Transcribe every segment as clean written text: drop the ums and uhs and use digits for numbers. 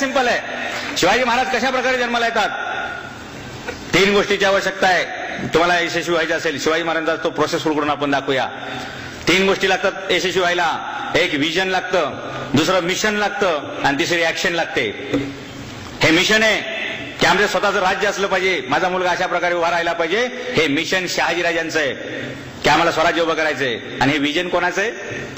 Simple आहे. शिवाजी महाराज कशा प्रकारे जन्माला येतात? 3 गोष्टीची आवश्यकता आहे. तुम्हाला यशस्वी व्हायचं असेल, शिवाजी महाराजांचा तो प्रोसेस सुरू करून आपण दाखवूया. 3 गोष्टी लागतात यशस्वी व्हायला. एक विजन लागतं, दुसरं मिशन लागतं आणि तिसरी ऍक्शन लागते. हे मिशन आहे की आमचं स्वतःचं राज्य असलं पाहिजे, माझा मुलगा अशा प्रकारे उभा राहिला पाहिजे. हे मिशन शहाजीराजांचं आहे की आम्हाला स्वराज्य उभं करायचंय. आणि हे विजन कोणाचं आहे?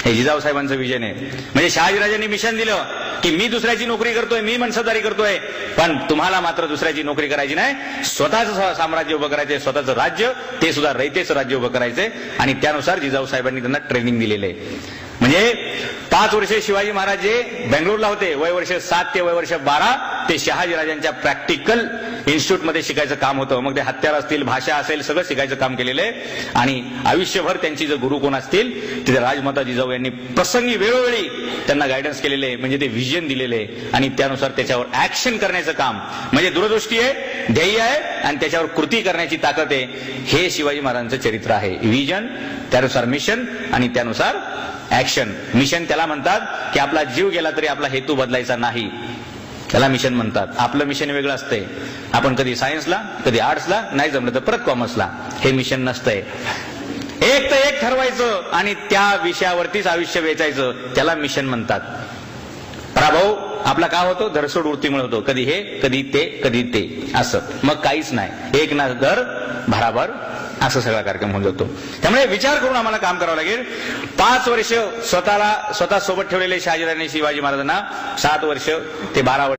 हे जिजाऊ साहेबांचं विजन आहे. म्हणजे शहाजीराजांनी मिशन दिलं की मी दुसऱ्याची नोकरी करतोय, मी मनसबदारी करतोय, पण तुम्हाला मात्र दुसऱ्याची नोकरी करायची नाही. स्वतःचं साम्राज्य उभं करायचंय, स्वतःचं राज्य, ते सुद्धा रयतेचं राज्य उभं करायचंय. आणि त्यानुसार जिजाऊ साहेबांनी त्यांना ट्रेनिंग दिलेलं आहे. म्हणजे 5 वर्षे शिवाजी महाराज जे बेंगळूरला होते, वय वर्ष 7 ते वय वर्ष 12, ते शहाजीराजांच्या प्रॅक्टिकल इन्स्टिट्यूटमध्ये शिकायचं काम होतं. मग ते हत्यार असतील, भाषा असेल, सगळं शिकायचं काम केलेलं आहे. आणि आयुष्यभर त्यांची जर गुरु कोण असतील तिथे राजमाता जिजाऊ यांनी प्रसंगी वेळोवेळी त्यांना गायडन्स केलेले आहे. म्हणजे ते व्हिजन दिलेले आहे आणि त्यानुसार त्याच्यावर ऍक्शन करण्याचं काम. म्हणजे दूरदृष्टी आहे, ध्येय आहे आणि त्याच्यावर कृती करण्याची ताकद आहे. हे शिवाजी महाराजांचं चरित्र आहे. व्हिजन, त्यानुसार मिशन आणि त्यानुसार ऍक्शन. मिशन त्याला म्हणतात की आपला जीव गेला तरी आपला हेतू बदलायचा नाही, त्याला मिशन म्हणतात. आपलं मिशन वेगळं असतंय. आपण कधी सायन्सला, कधी आर्ट्सला, नाही जमलं तर परत कॉमर्सला. हे मिशन नसतंय. एक तर एक ठरवायचं आणि त्या विषयावरतीच आयुष्य वेचायचं, त्याला मिशन म्हणतात. पराभव आपला का होतो? धरसोड वृत्तीमुळे होतो. कधी हे, कधी ते, कधी ते, असं. मग काहीच नाही. एक ना धर भराभर, असं सगळा कार्यक्रम होऊन जातो. त्यामुळे विचार करून आम्हाला काम करावं लागेल. 5 वर्ष स्वतः सोबत ठेवलेले शहाजीराजांनी शिवाजी महाराजांना, 7 वर्ष ते 12 वर्ष